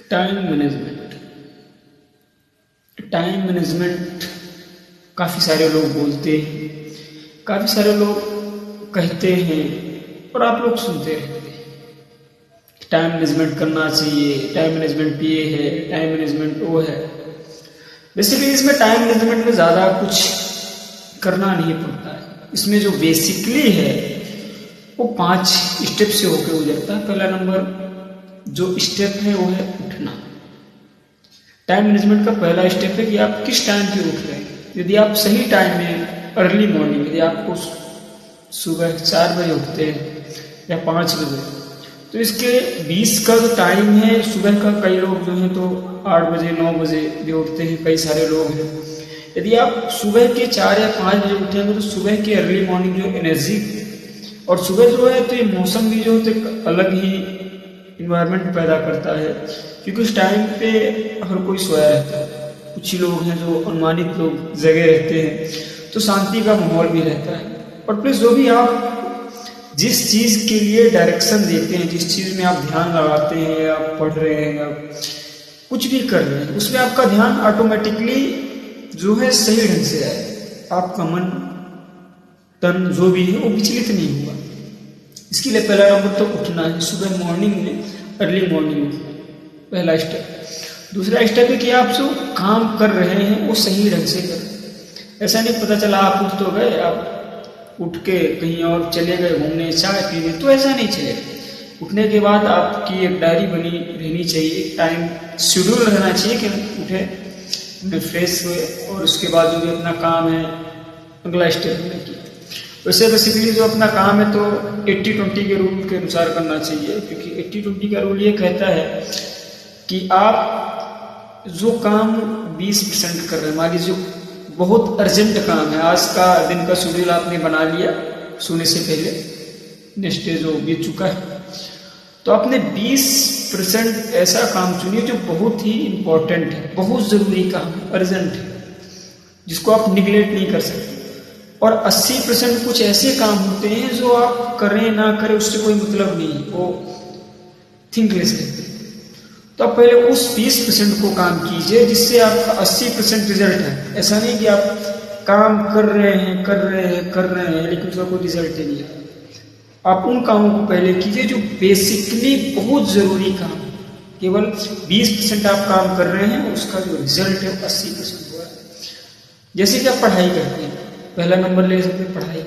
Time management. Time management काफ़ी सारे लोग बोलते हैं, काफ़ी सारे लोग कहते हैं और आप लोग सुनते रहते हैं। टाइम मैनेजमेंट करना चाहिए, टाइम मैनेजमेंट ये है, टाइम मैनेजमेंट वो है। बेसिकली इसमें टाइम मैनेजमेंट में ज़्यादा कुछ करना नहीं पड़ता है। इसमें जो बेसिकली है वो 5 स्टेप से होकर गुजरता है। पहला नंबर जो स्टेप है वो है उठना। टाइम मैनेजमेंट का पहला स्टेप है कि आप किस टाइम पे उठ रहे हैं। यदि आप सही टाइम में अर्ली मॉर्निंग, यदि आपको सुबह 4 बजे उठते हैं या 5 बजे, तो इसके 20 का जो टाइम है सुबह का, कई लोग जो हैं तो 8 बजे 9 बजे भी उठते हैं, कई सारे लोग हैं। यदि आप सुबह के 4 या 5 बजे उठेंगे तो सुबह की अर्ली मॉर्निंग जो एनर्जी, और सुबह जो है तो ये मौसम भी जो है तो अलग ही इन्वायरमेंट पैदा करता है, क्योंकि उस टाइम पे हर कोई सोया रहता है। कुछ ही लोग हैं जो अनुमानित लोग जगह रहते हैं, तो शांति का माहौल भी रहता है। और प्लस जो भी आप जिस चीज़ के लिए डायरेक्शन देते हैं, जिस चीज़ में आप ध्यान लगाते हैं, आप पढ़ रहे हैं, आप कुछ भी कर रहे हैं, उसमें आपका ध्यान ऑटोमेटिकली जो है सही ढंग से आए। आपका मन तन जो भी है वो विचलित नहीं होगा। इसके लिए पहला नंबर तो उठना है, सुबह मॉर्निंग में, अर्ली मॉर्निंग में, पहला स्टेप। दूसरा स्टेप है कि आप जो काम कर रहे हैं वो सही ढंग से करें। ऐसा नहीं पता चला आप उठ तो गए, आप उठ के कहीं और चले गए घूमने, चाय पीने, तो ऐसा नहीं चलेगा। उठने के बाद आपकी एक डायरी बनी रहनी चाहिए, टाइम शेड्यूल रहना चाहिए कि उठे, फ्रेश हुए और उसके बाद जो भी अपना काम है अगला स्टेप में किया। वैसे बेसिकली जो अपना काम है तो 80-20 के रूल के अनुसार करना चाहिए, क्योंकि 80-20 का रूल ये कहता है कि आप जो काम 20% कर रहे हैं, मान लीजिए बहुत अर्जेंट काम है, आज का दिन का शेड्यूल आपने बना लिया सोने से पहले, नेक्स्ट डे जो बीत चुका है, तो आपने 20% ऐसा काम चुनिए जो बहुत ही इम्पोर्टेंट है, बहुत ज़रूरी काम, अर्जेंट है, जिसको आप निगलेक्ट नहीं कर सकते। और 80% कुछ ऐसे काम होते हैं जो आप करें ना करें उससे कोई मतलब नहीं, वो थिंकलेस रहते हैं। तो आप पहले उस 20% को काम कीजिए जिससे आपका 80% रिजल्ट है। ऐसा नहीं कि आप काम कर रहे हैं लेकिन उसका कोई रिजल्ट नहीं है। आप उन कामों को पहले कीजिए जो बेसिकली बहुत ज़रूरी काम है। केवल 20% आप काम कर रहे हैं, उसका जो रिजल्ट है 80% हुआ है। जैसे कि आप पढ़ाई करते हैं, पहला नंबर ले सकते हैं पढ़ाई।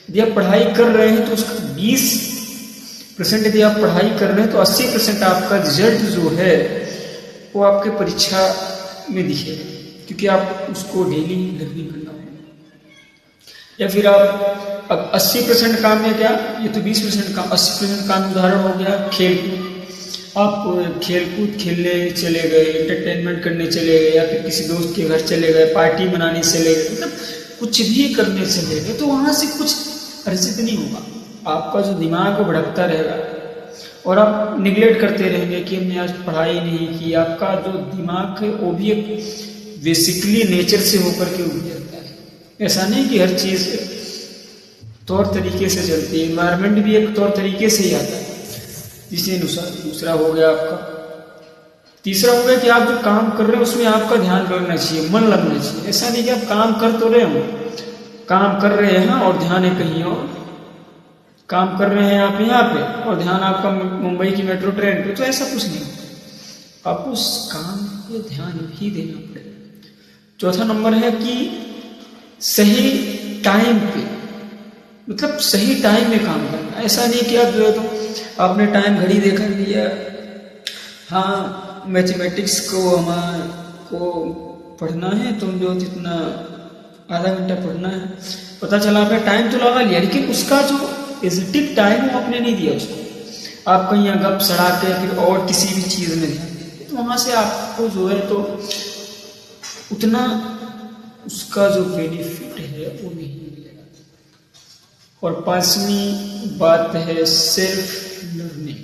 यदि आप पढ़ाई कर रहे हैं तो उसका 20% यदि आप पढ़ाई कर रहे हैं तो 80% आपका रिजल्ट जो है वो आपके परीक्षा में दिखेगा, क्योंकि आप उसको डेली लर्निंग करना होगा। या फिर आप अब 80% काम में क्या, ये तो 20% काम, 80% काम उदाहरण हो गया खेलकूद। आप खेलकूद खेलने चले गए, एंटरटेनमेंट करने चले गए, या फिर किसी दोस्त के घर चले गए, पार्टी मनाने चले गए, मतलब कुछ भी करने चले गए, तो वहाँ से कुछ अर्जित नहीं होगा। आपका जो दिमाग वो भटकता रहेगा और आप निगलेक्ट करते रहेंगे कि हमने आज पढ़ाई नहीं की। आपका जो दिमाग है वो भी एक बेसिकली नेचर से होकर के उठ जाता है। ऐसा नहीं कि हर चीज़ तौर तरीके से चलती है, इन्वायरमेंट भी एक तौर तरीके से ही आता है जिसके अनुसार। दूसरा हो गया आपका। तीसरा हो गया कि आप जो काम कर रहे हैं उसमें आपका ध्यान लगना चाहिए, मन लगना चाहिए। ऐसा नहीं कि आप काम कर तो रहे हो, काम कर रहे हैं और ध्यान है कहीं और, काम कर रहे हैं आप यहाँ पे और ध्यान आपका मुंबई की मेट्रो ट्रेन पे, तो ऐसा कुछ नहीं। आप उस काम पे ध्यान भी देना पड़ेगा। चौथा नंबर है कि सही टाइम पे, मतलब सही टाइम में काम करना। ऐसा नहीं कि आप जो है तो आपने टाइम घड़ी देखा लिया, हाँ मैथमेटिक्स को हमारे पढ़ना है तो जो जितना आधा घंटा पढ़ना है, पता चला आपने टाइम तो लगा लिया लेकिन उसका जो एग्जैक्ट टाइम वो आपने नहीं दिया उसको। आप कहीं गप सड़ा के फिर और किसी भी चीज़ में ध्यान देते, तो वहाँ से आपको जो है तो उतना उसका जो बेनिफिट है वो नहीं मिलेगा। और 5वीं बात है सेल्फ लर्निंग।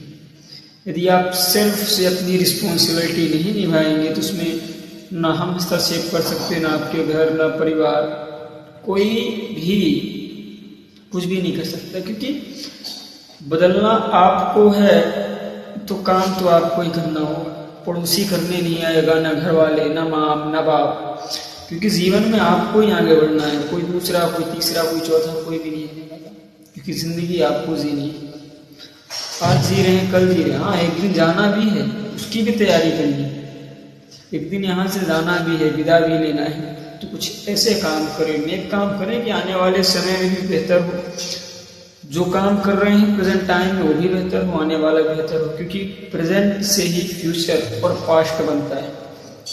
यदि आप सेल्फ से अपनी रिस्पॉन्सिबिलिटी नहीं निभाएंगे तो उसमें ना हम हस्तक्षेप कर सकते, ना आपके घर, ना परिवार, कोई भी कुछ भी नहीं कर सकता, क्योंकि बदलना आपको है तो काम तो आपको ही करना होगा। पड़ोसी करने नहीं आएगा, ना घर वाले, ना माँ ना बाप, क्योंकि जीवन में आपको ही आगे बढ़ना है। कोई दूसरा, कोई तीसरा, कोई चौथा, कोई भी नहीं है, क्योंकि जिंदगी आपको जीनी है। आज जी रहे हैं, कल जी रहे हैं। हाँ, एक दिन जाना भी है, उसकी भी तैयारी करनी है। एक दिन यहाँ से जाना भी है, विदा भी लेना है, तो कुछ ऐसे काम करें, नेक काम करें कि आने वाले समय में भी बेहतर हो। जो काम कर रहे हैं प्रेजेंट टाइम में वो भी बेहतर हो, आने वाला बेहतर हो, क्योंकि प्रेजेंट से ही फ्यूचर और पास्ट बनता है।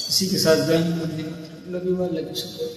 इसी के साथ जय Hind, love you all, love you support.